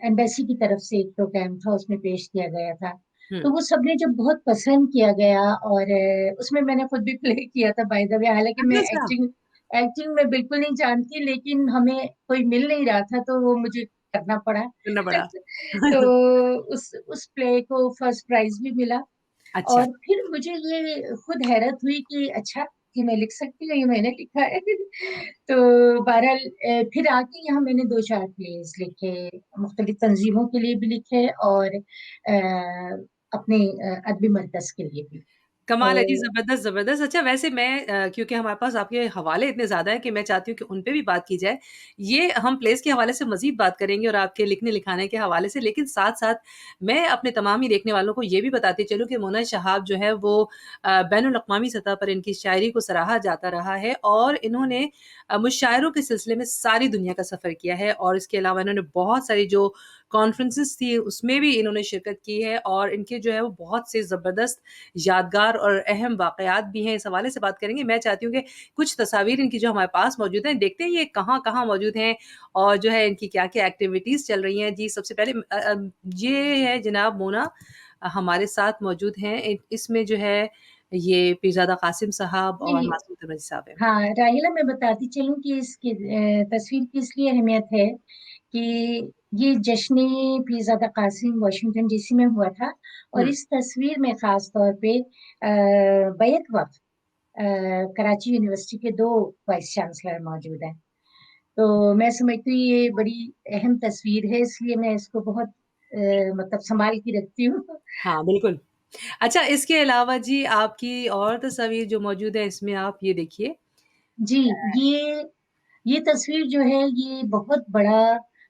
एम्बेसी की तरफ से एक प्रोग्राम था, उसमें पेश किया गया था। हुँ। तो वो सबने जब बहुत पसंद किया गया और उसमें मैंने खुद भी प्ले किया था बाय द वे, हालाँकि अच्छा, मैं अच्छा। एक्टिंग एक्टिंग में बिल्कुल नहीं जानती, लेकिन हमें कोई मिल नहीं रहा था, तो वो मुझे करना पड़ा। सुनना पड़ा। तो उस प्ले को फर्स्ट प्राइज़ भी मिला। अच्छा। और फिर मुझे ये खुद हैरत हुई कि अच्छा, ये मैं लिख सकती हूँ, ये मैंने लिखा है। तो बहरहाल फिर आके यहाँ मैंने 2-4 प्लेस लिखे, मुख्तलिफ तंज़ीमों के लिए भी लिखे और अपने अदबी मरकज़ के लिए भी। कमाल है जी, तो ज़बरदस्त, ज़बरदस्त। अच्छा वैसे मैं क्योंकि हमारे पास आपके हवाले इतने ज़्यादा हैं कि मैं चाहती हूँ कि उन पे भी बात की जाए। ये हम प्लेस के हवाले से मज़ीद बात करेंगे और आपके लिखने-लिखाने के हवाले से, लेकिन साथ-साथ मैं अपने तमाम ही देखने वालों को ये भी बताती चलूँ कि मोना शहाब जो है वो बैनुल-अक़वामी सतह पर इनकी शायरी को सराहा जाता रहा है और इन्होंने मुशायरों के सिलसिले में सारी दुनिया का सफ़र किया है और इसके अलावा इन्होंने बहुत सारी जो कॉन्फ्रेंसेस थी, उसमें भी इन्होंने शिरकत की है और इनके जो है वो बहुत से ज़बरदस्त यादगार और अहम वाक़यात भी हैं, इस हवाले से बात करेंगे। मैं चाहती हूँ कि कुछ तस्वीर इनकी जो हमारे पास मौजूद हैं, देखते हैं ये कहाँ-कहाँ मौजूद हैं और जो है इनकी क्या-क्या एक्टिविटीज़ चल रही हैं। जी, सबसे पहले ये है जनाब मोना हमारे साथ मौजूद हैं। इसमें जो है ये पीरज़ादा कासिम साहब और जी, मासूम तबरेज़ी साहब हैं। हाँ, राहिला मैं बताती चलूँ कि इसकी तस्वीर की इसलिए अहमियत है कि ये जश्न पीरज़ादा कासिम वाशिंगटन डीसी में हुआ था और हुँ, इस तस्वीर में ख़ास तौर पे बैक वक़्त कराची यूनिवर्सिटी के 2 वाइस चांसलर मौजूद हैं। तो मैं समझती हूँ ये बड़ी अहम तस्वीर है, इसलिए मैं इसको बहुत मतलब सँभाल के रखती हूँ। हाँ, बिल्कुल। अच्छा इसके अलावा जी आपकी और तस्वीर जो मौजूद है इसमें आप ये देखिए। जी, ये तस्वीर जो है ये बहुत बड़ा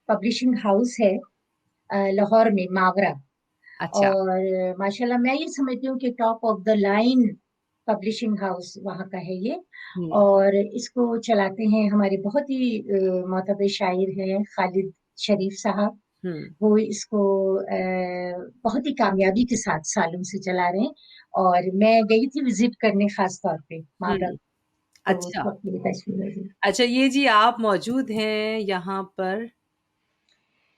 पब्लिशिंग हाउस है लाहौर में मावरा। अच्छा। और माशाल्लाह मैं ये समझती हूँ कि top of the line publishing house वहाँ का है ये। हुँ, और इसको चलाते हैं हमारे बहुत ही मोअतबर शायर हैं खालिद शरीफ साहब। हुँ, वो इसको बहुत ही कामयाबी के साथ सालों से चला रहे हैं और मैं गई थी विज़िट करने ख़ास तौर पे मावड़ा, हुँ। तो उस अच्छा। वक़्त मेरी तस्वीर है जी। अच्छा ये जी आप मौजूद हैं यहाँ पर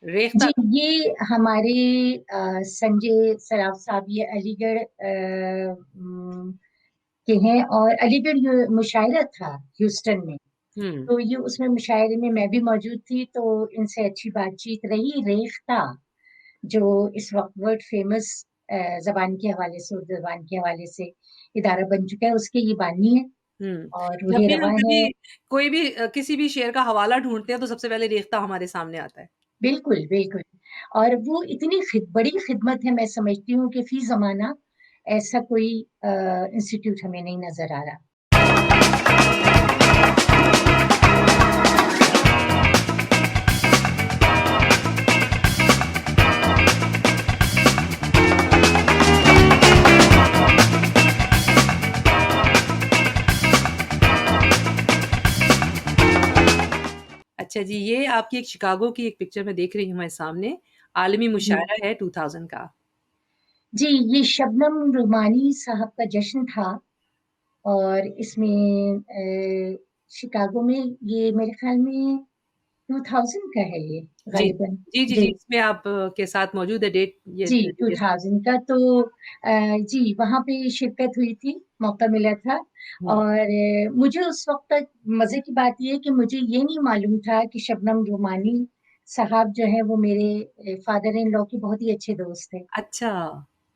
रेख्ता जी, ये हमारे संजय सराफ साहब ये अलीगढ़ के हैं और अलीगढ़ ये मुशायरा था ह्यूस्टन में। हुँ, तो ये उसमें मुशायरे में मैं भी मौजूद थी, तो इनसे अच्छी बातचीत रही। रेख्ता जो इस वक़्त वर्ल्ड फ़ेमस ज़बान के हवाले से, उर्दू ज़बान के हवाले से इदारा बन चुका है, उसके ये बानी हैं हुँ। और जब रूहे भी हम रवाँ कभी हैं। कोई भी किसी भी शेर का हवाला ढूँढते हैं तो सबसे पहले रेख्ता हमारे सामने आता है। बिल्कुल, बिल्कुल। और वो इतनी बड़ी खिदमत है, मैं समझती हूँ कि फ़ी ज़माना ऐसा कोई इंस्टीट्यूट हमें नहीं नज़र आ रहा। अच्छा जी, ये आपकी एक शिकागो की एक पिक्चर मैं देख रही हूँ मैं सामने, आलमी जी। मुशायरा है 2000 का। जी, ये शबनम रुमानी साहब का जश्न था और इसमें शिकागो में ये मेरे ख़्याल में 2000 का है ये जी। ग़ालिबन। जी, जी, जी, जी। इसमें आप के साथ मौजूद है डेट ये जी, जैसे 2000 का तो जी, वहाँ पे शिरकत हुई थी, मौका मिला था हुँ, और मुझे उस वक़्त तक मज़े की बात ये है कि मुझे ये नहीं मालूम था कि शबनम रोमानी साहब जो हैं वो मेरे फादर इन लॉ के बहुत ही अच्छे दोस्त थे। अच्छा।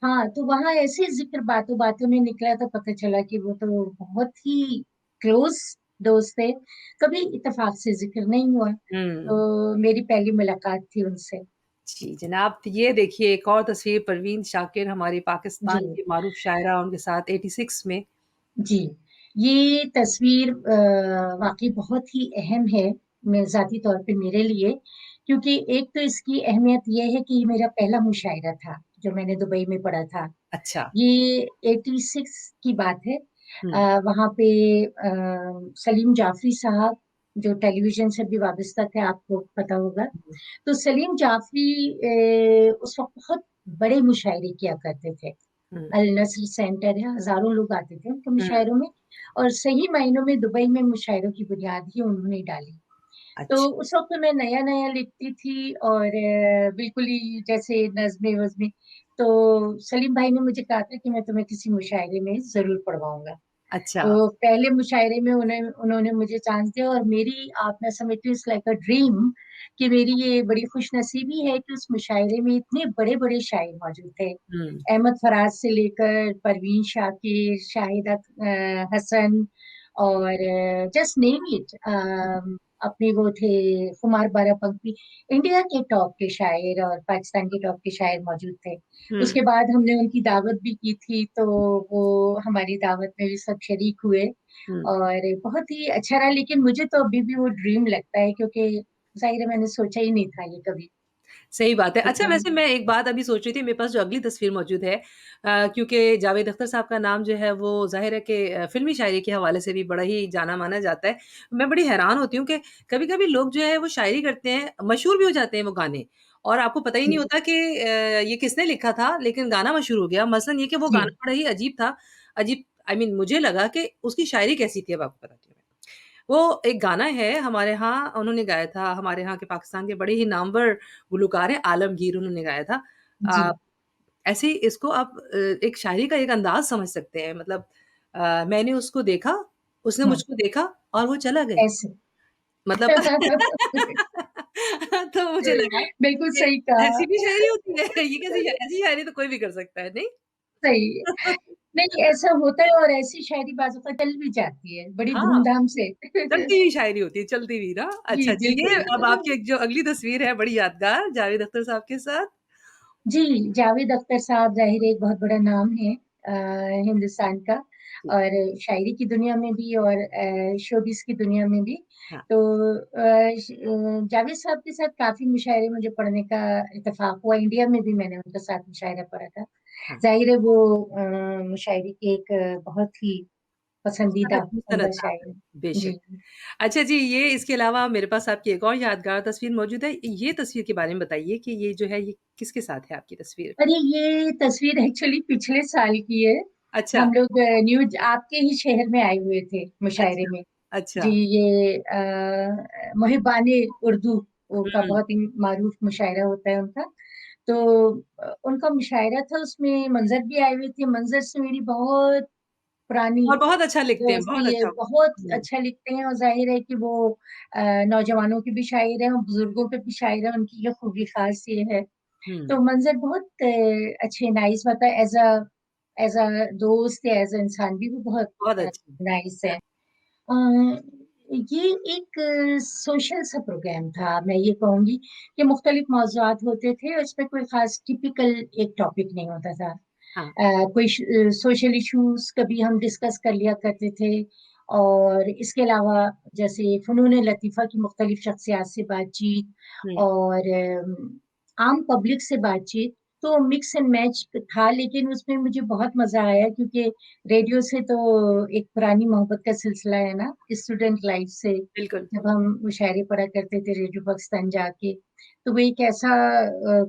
हाँ, तो वहाँ ऐसे ज़िक्र बातों-बातों में निकला तो पता चला कि वो तो बहुत ही क्लोज़ दोस्त थे, कभी इत्तेफ़ाक से ज़िक्र नहीं हुआ। हुँ। तो मेरी पहली मुलाकात थी उनसे। जी, जनाब तो ये देखिए एक और तस्वीर परवीन शाकिर हमारी जी। पाकिस्तान की मारूफ़ शायरा उनके साथ 86 में। जी, ये तस्वीर वाक़ई बहुत ही अहम है, मैं ज़ाती तौर पे मेरे लिए, क्योंकि एक तो इसकी अहमियत ये है कि ये मेरा पहला मुशायरा था, जो मैंने दुबई में पढ़ा था। अच्छा। ये 86 की बात है। हुँ, वहाँ पे सलीम जाफ़री साहब, जो टेलीविज़न से भी वाबस्ता थे, आपको पता होगा। हुँ, तो सलीम जाफ़री उस वक़्त बहुत बड़े मुशायरे किया करते थे। हुँ, अल नस्र सेंटर है, हज़ारों लोग आते थे उनके हुँ, मुशायरों में और सही मायनों में दुबई में मुशायरों की बुनियाद ही उन्होंने डाली। तो अच्छा। उस वक़्त मैं नया-नया लिखती थी और बिल्कुल ही जैसे नज़्में-वज़्में, तो सलीम भाई ने मुझे कहा था कि मैं तुम्हें किसी मुशायरे में ज़रूर पढ़वाऊँगा। अच्छा। तो पहले मुशायरे में उन्होंने मुझे चांस दिया और मेरी आप मैं समझती हूँ इट्स लाइक अ ड्रीम कि मेरी ये बड़ी खुशनसीबी है कि उस मुशायरे में इतने बड़े-बड़े शायर मौजूद थे। हुँ, अहमद फराज से लेकर परवीन शाकिर, शाहिदा हसन और जस्ट नेम इट अपने वो थे खुमार बारापंखी, इंडिया के टॉप के शायर और पाकिस्तान के टॉप के शायर मौजूद थे। हुँ, उसके बाद हमने उनकी दावत भी की थी, तो वो हमारी दावत में भी सब शरीक हुए हुँ। और बहुत ही अच्छा रहा, लेकिन मुझे तो अभी भी वो ड्रीम लगता है क्योंकि ज़ाहिर है मैंने सोचा ही नहीं था ये कभी। सही बात है। अच्छा तो वैसे मैं एक बात अभी सोच रही थी मेरे पास जो अगली तस्वीर मौजूद है क्योंकि जावेद अख्तर साहब का नाम जो है वो ज़ाहिर है कि फ़िल्मी शायरी के हवाले से भी बड़ा ही जाना माना जाता है। मैं बड़ी हैरान होती हूँ कि कभी-कभी लोग जो है वो शायरी करते हैं, मशहूर भी हो जाते हैं वो गाने और आपको पता ही नहीं जी, होता कि ये किसने लिखा था लेकिन गाना मशहूर हो गया। मसलन ये कि वो जी, गाना बड़ा ही अजीब था। अजीब आई मीन मुझे लगा कि उसकी शायरी कैसी थी अब आपको बताती हूँ मैं। वो एक गाना है हमारे यहाँ उन्होंने गाया था, हमारे यहाँ के पाकिस्तान के बड़े ही नामवर गुलकार हैं, आलमगीर उन्होंने गाया था। जी, आप ऐसे ही इसको आप एक शायरी का एक अंदाज़ समझ सकते हैं मतलब मैंने उसको देखा, उसने हाँ, मुझको देखा और वो चला गया। ऐसे। मतलब तो मुझे लगा बिल्कुल कि सही कहा, ऐसी भी शायरी होती है, ये कैसी ऐसी शायरी तो कोई भी कर सकता है, नहीं? सही। नहीं, ऐसा होता है और ऐसी शायरी बाज़ औक़ात चल भी जाती है, बड़ी हाँ, धूम-धाम से। चलती हुई शायरी होती है, चलती हुई ना? जी, अच्छा चलिए बिल्कुल। अब आपकी एक जो अगली तस्वीर है बड़ी यादगार जावेद अख्तर साहब के साथ। जी, जावेद अख्तर साहब ज़ाहिर है एक बहुत बड़ा नाम है हिंदुस्तान का जी, और शायरी की दुनिया में भी और शोबिज़ की दुनिया में भी। हाँ, तो जावेद साहब के साथ काफ़ी मुशायरे मुझे पढ़ने का इत्तेफ़ाक हुआ, इंडिया में भी मैंने उनके साथ मुशायरा पढ़ा था। हाँ। ज़ाहिर है वो मुशायरे के एक बहुत ही उसका पसंदीदा हसीन उम्दा अंदाज़ है, शायर। बेशक। जी। अच्छा जी, ये इसके अलावा मेरे पास आपकी एक और यादगार तस्वीर मौजूद है। ये तस्वीर के बारे में बताइए कि ये जो है ये किसके साथ है आपकी तस्वीर? अरे ये तस्वीर एक्चुअली पिछले साल की है। अच्छा, हम लोग न्यूज़ आपके ही शहर में आए हुए थे मुशायरे अच्छा, में। जी, अच्छा। ये मुहिबाने उर्दू का हुँ, बहुत ही मारूफ मुशायरा होता है उनका। तो उनका मुशायरा था, उसमें मंज़र भी आए हुए थे। मंज़र से मेरी बहुत पुरानी और बहुत अच्छा लिखते हैं, बहुत दोस्ती है, अच्छा। बहुत हुँ, अच्छा लिखते हैं और ज़ाहिर है कि वो नौजवानों के भी शायर हैं और बुज़ुर्गों के भी शायर हैं, उनकी ये खूबी ख़ास ये है। हुँ, तो मंज़र बहुत अच्छे नाइस मतलब एज़ अ दोस्त या एज़ अ इंसान भी वो बहुत बहुत अच्छी। नाइस है। अ, ये एक सोशल सा प्रोग्राम था, मैं ये कहूँगी कि मुख्तलिफ मौज़ूआत होते थे और इसमें कोई ख़ास टिपिकल एक टॉपिक नहीं होता था। हाँ, कोई सोशल इश्यूज़ कभी हम डिस्कस कर लिया करते थे और इसके अलावा जैसे फ़नून लतीफ़ा की मुख्तलिफ शख्सियात से बातचीत हुँ, और आम पब्लिक से बातचीत, तो मिक्स एंड मैच था लेकिन उसमें मुझे बहुत मज़ा आया क्योंकि रेडियो से तो एक पुरानी मोहब्बत का सिलसिला है ना, स्टूडेंट लाइफ़ से, बिल्कुल। जब हम मुशायरे पढ़ा करते थे रेडियो पाकिस्तान जाके, तो वो एक ऐसा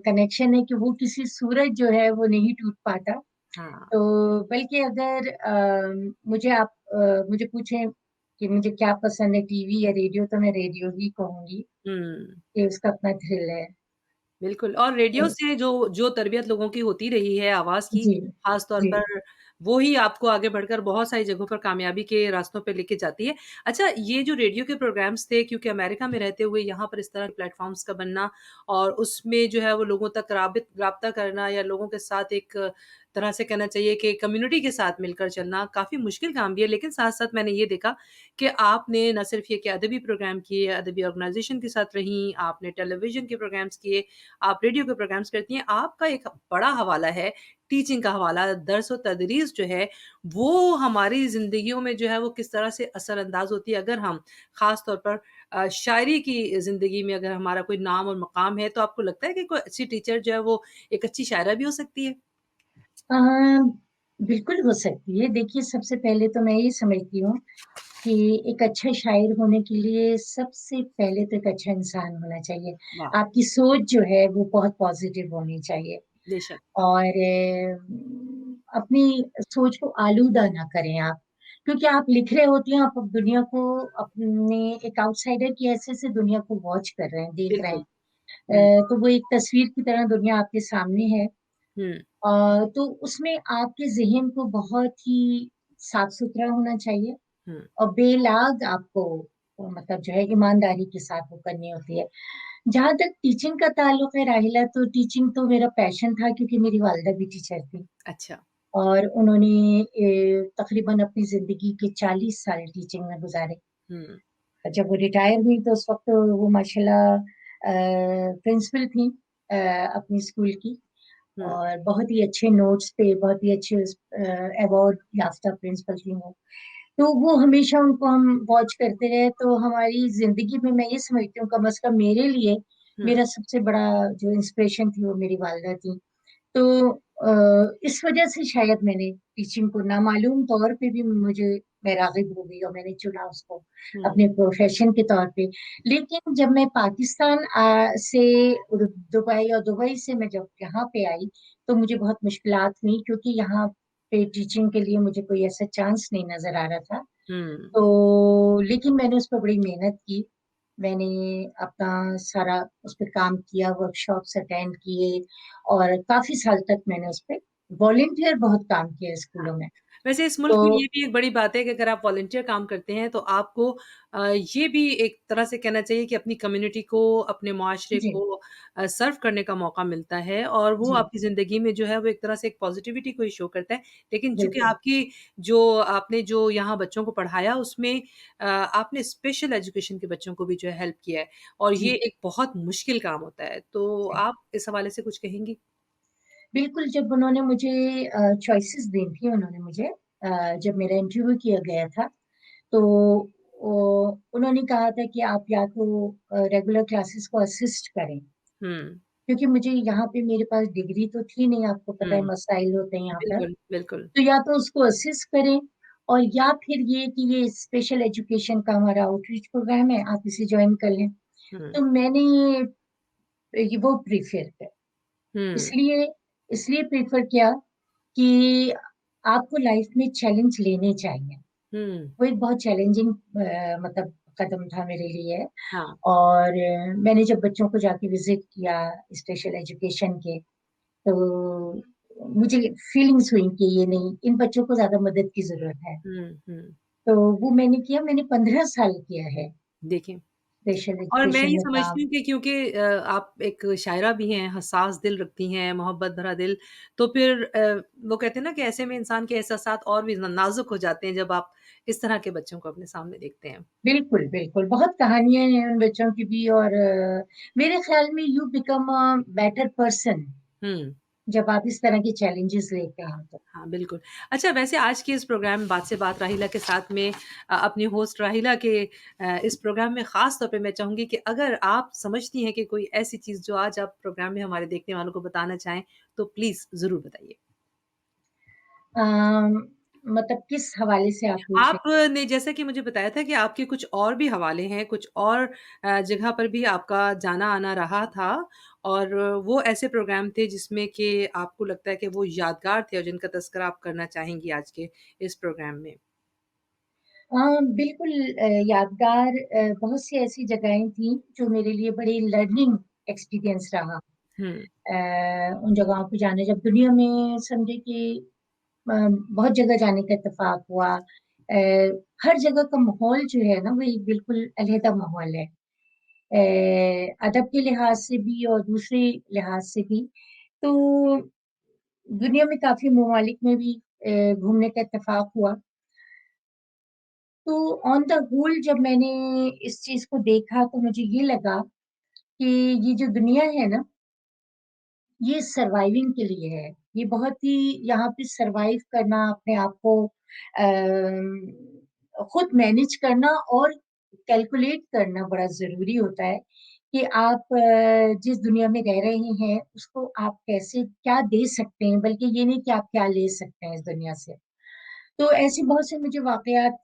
कनेक्शन है कि वो किसी सूरत जो है वो नहीं टूट पाता। हाँ, तो बल्कि अगर मुझे पूछें कि मुझे क्या पसंद है टीवी या रेडियो तो मैं रेडियो ही कहूँगी हुँ। कि उसका अपना थ्रिल है। बिल्कुल और रेडियो तो से जो जो तरबियत लोगों की होती रही है आवाज़ की, जी, ख़ास तौर जी, पर वो ही आपको आगे बढ़कर बहुत सारी जगहों पर कामयाबी के रास्तों पे लेके जाती है। अच्छा ये जो रेडियो के प्रोग्राम्स थे क्योंकि अमेरिका में रहते हुए यहाँ पर इस तरह के प्लेटफ़ॉर्म्स का बनना और उसमें जो है वो लोगों तक राब्ता करना या लोगों के साथ एक तरह से कहना चाहिए कि कम्युनिटी के साथ मिलकर चलना काफ़ी मुश्किल काम भी है। लेकिन साथ-साथ मैंने ये देखा कि आपने न सिर्फ़ ये कि अदबी प्रोग्राम किए, अदबी ऑर्गनाइज़ेशन के साथ रहीं, आपने टेलीविज़न के प्रोग्राम्स किए, आप रेडियो के प्रोग्राम्स करती हैं, आपका एक बड़ा हवाला है टीचिंग का हवाला, दर्स व तदरीस जो है, वो हमारी ज़िंदगियों में जो है वो किस तरह से असर-अंदाज़ होती है अगर हम ख़ास तौर पर शायरी की ज़िंदगी में अगर हमारा कोई नाम और मकाम है, तो आपको लगता है कि कोई अच्छी टीचर जो है वो एक अच्छी शायरा भी हो सकती है? अ, बिल्कुल हो सकती है। देखिए, सबसे पहले तो मैं ये समझती हूँ कि एक अच्छा शायर होने के लिए सबसे पहले तो एक अच्छा इंसान होना चाहिए। वाह! आपकी सोच जो है वो बहुत पॉज़िटिव होनी चाहिए बेशक। और अपनी सोच को आलूदा ना करें आप। क्योंकि आप लिख रहे होते हैं, आप अब दुनिया को अपने एक आउटसाइडर की हैसियत से दुनिया को वॉच कर रहे हैं, देख रहे हैं। बिल्कुल। हुँ, तो वो एक तस्वीर की तरह दुनिया आपके सामने है। हुँ, तो उसमें आपके ज़हन को बहुत ही साफ-सुथरा होना चाहिए हुँ, और बेलाग आपको मतलब जो है ईमानदारी के साथ वो करनी होती है। जहाँ तक टीचिंग का ताल्लुक है राहिला, तो टीचिंग तो मेरा पैशन था क्योंकि मेरी वालिदा भी टीचर थी अच्छा। और उन्होंने तकरीबन अपनी ज़िंदगी के 40 साल टीचिंग में गुज़ारे। हुँ, जब वो रिटायर हुई तो उस वक़्त वो माशाल्लाह प्रिंसिपल थीं अपनी स्कूल की हुँ, और बहुत ही अच्छे नोट्स पे, बहुत ही अच्छे अवार्ड याफ़्ता प्रिंसिपल थी वो। तो वो हमेशा उनको हम वॉच करते रहे, तो हमारी ज़िंदगी में मैं ये समझती हूँ कम से कम मेरे लिए, हुँ, मेरा सबसे बड़ा जो इंस्पिरेशन थी वो मेरी वालिदा थी। तो इस वजह से शायद मैंने टीचिंग को नामालूम तौर पे भी मुझे मैं राग़िब हो गई और मैंने चुना उसको हुँ, अपने प्रोफ़ेशन के तौर पे। लेकिन जब मैं पाकिस्तान से दुबई और दुबई से मैं जब यहाँ पे आई, तो मुझे बहुत मुश्किलात हुई क्योंकि यहाँ पे टीचिंग के लिए मुझे कोई ऐसा चांस नहीं नज़र आ रहा था। हुँ। तो लेकिन मैंने उस पे बड़ी मेहनत की। मैंने अपना सारा उस पे काम किया, वर्कशॉप्स अटेंड किए और काफ़ी साल तक मैंने उस पे वॉलंटियर बहुत काम किया हाँ। स्कूलों में। वैसे इस मुल्क तो में ये भी एक बड़ी बात है कि अगर आप वॉलंटियर काम करते हैं तो आपको ये भी एक तरह से कहना चाहिए कि अपनी कम्युनिटी को, अपने मुआशरे जी, को सर्व करने का मौका मिलता है और वो जी, आपकी ज़िंदगी में जो है वो एक तरह से एक पॉज़िटिविटी को ही शो करता है। लेकिन चूँकि बिल्कुल। आपने जो यहाँ बच्चों को पढ़ाया उसमें आपने स्पेशल एजुकेशन के बच्चों को भी जो है हेल्प किया है और ये जी, एक बहुत मुश्किल काम होता है। तो जी। आप इस हवाले से कुछ कहेंगी? बिल्कुल, जब उन्होंने मुझे चॉइसेस दी थी उन्होंने मुझे जब मेरा इंटरव्यू किया गया था, तो उन्होंने कहा था कि आप या तो रेगुलर क्लासेस को असिस्ट करें। हुँ, क्योंकि मुझे यहाँ पे मेरे पास डिग्री तो थी नहीं, आपको पता है हुँ। मसाइल होते हैं यहाँ पर। बिल्कुल, बिल्कुल। तो या तो उसको असिस्ट करें और या फिर ये कि ये स्पेशल एजुकेशन का हमारा आउटरीच प्रोग्राम है, आप इसे जॉइन कर लें। हुँ, तो मैंने ये वो प्रेफ़र किया। हुँ, इसलिए इसलिए प्रेफ़र किया कि आपको लाइफ़ में चैलेंज लेने चाहिए। हुँ, वो एक बहुत चैलेंजिंग मतलब कदम था मेरे लिए। हाँ, और मैंने जब बच्चों को जाके विज़िट किया स्पेशल एजुकेशन के, तो मुझे फीलिंग्स हुई कि ये नहीं, इन बच्चों को ज़्यादा मदद की ज़रूरत है। हुँ, हुँ, तो वो मैंने किया, मैंने 15 साल किया है देखिए स्पेशल और मैं एजुकेशन ये में समझती काम। हूँ कि क्योंकि आप एक शायरा भी हैं, हसास दिल रखती हैं, मोहब्बत भरा दिल, तो फिर वो कहते हैं ना कि ऐसे में इंसान के एहसासात और भी नाज़ुक हो जाते हैं जब आप इस तरह के बच्चों को अपने सामने देखते हैं। बिल्कुल, बिल्कुल, बहुत कहानियाँ हैं उन बच्चों की भी। और मेरे ख़्याल में you become a better person हुँ। जब आप इस तरह के चैलेंजेस लेते हैं तो। हाँ, बिल्कुल। अच्छा वैसे आज के इस प्रोग्राम बात से बात राहिला के साथ में अपनी होस्ट राहिला के इस प्रोग्राम में ख़ास तौर पे मैं चाहूँगी कि अगर आप समझती हैं कि कोई ऐसी चीज़ जो आज आप प्रोग्राम में हमारे देखने वालों को बताना चाहें, तो प्लीज़ ज़रूर बताइए। अम, मतलब किस हवाले से आप पूछ रहे हैं? आपने जैसा कि मुझे बताया था कि आपके कुछ और भी हवाले हैं, कुछ और जगह पर भी आपका जाना-आना रहा था और वो ऐसे प्रोग्राम थे जिसमें कि आपको लगता है कि वो यादगार थे और जिनका तज़किरा आप करना चाहेंगी आज के इस प्रोग्राम में? बिल्कुल यादगार बहुत सी ऐसी जगहें थी जो मेरे लिए बड़ी लर्निंग एक्सपीरियंस रहा। हुँ, उन जगहों पे जाने, जब दुनिया में समझे कि बहुत जगह जाने का इत्तेफ़ाक हुआ। हर जगह का माहौल जो है ना, वो एक बिल्कुल अलहदा माहौल है। अदब के लिहाज़ से भी और दूसरे लिहाज़ से भी। तो दुनिया में काफ़ी ममालिक में भी घूमने का इत्तेफ़ाक हुआ। तो ऑन द होल जब मैंने इस चीज़ को देखा तो मुझे ये लगा कि ये जो दुनिया है ना, ये सर्वाइविंग के लिए है। ये बहुत ही यहाँ पे सर्वाइव करना, अपने आप को खुद मैनेज करना और कैलकुलेट करना बड़ा ज़रूरी होता है कि आप जिस दुनिया में रह रहे हैं, उसको आप कैसे क्या दे सकते हैं, बल्कि ये नहीं कि आप क्या ले सकते हैं इस दुनिया से। तो ऐसे बहुत से मुझे वाक़यात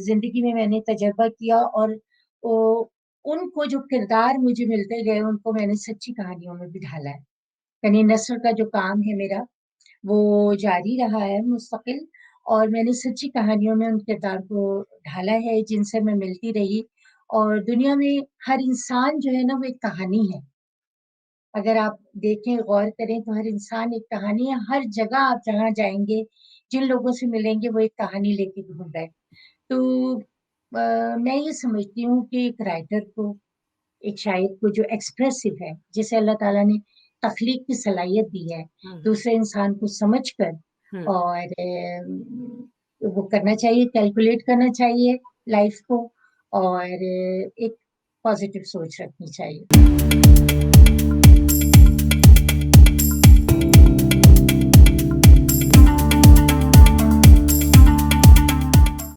ज़िंदगी में मैंने तजुर्बा किया। और ओ उनको जो किरदार मुझे मिलते गए, उनको मैंने सच्ची कहानियों में भी ढाला है। यानी नस्र का जो काम है मेरा, वो जारी रहा है मुस्तकिल। और मैंने सच्ची कहानियों में उन किरदार को ढाला है, जिनसे मैं मिलती रही। और दुनिया में हर इंसान जो है ना, वो एक कहानी है। अगर आप देखें, गौर करें तो हर इंसान एक कहानी है। हर जगह आप जहाँ जाएँगे, जिन लोगों से मिलेंगे, वो एक कहानी लेके घूम रहे हैं। तो मैं ये समझती हूँ कि एक राइटर को, एक शायर को जो एक्सप्रेसिव है, जिसे अल्लाह ताला ने तख्लीक की सलाहियत दी है, हुँ, हुँ, दूसरे इंसान को समझकर। हुँ। और वो करना चाहिए, कैलकुलेट करना चाहिए लाइफ़ को। और एक पॉज़िटिव सोच रखनी चाहिए।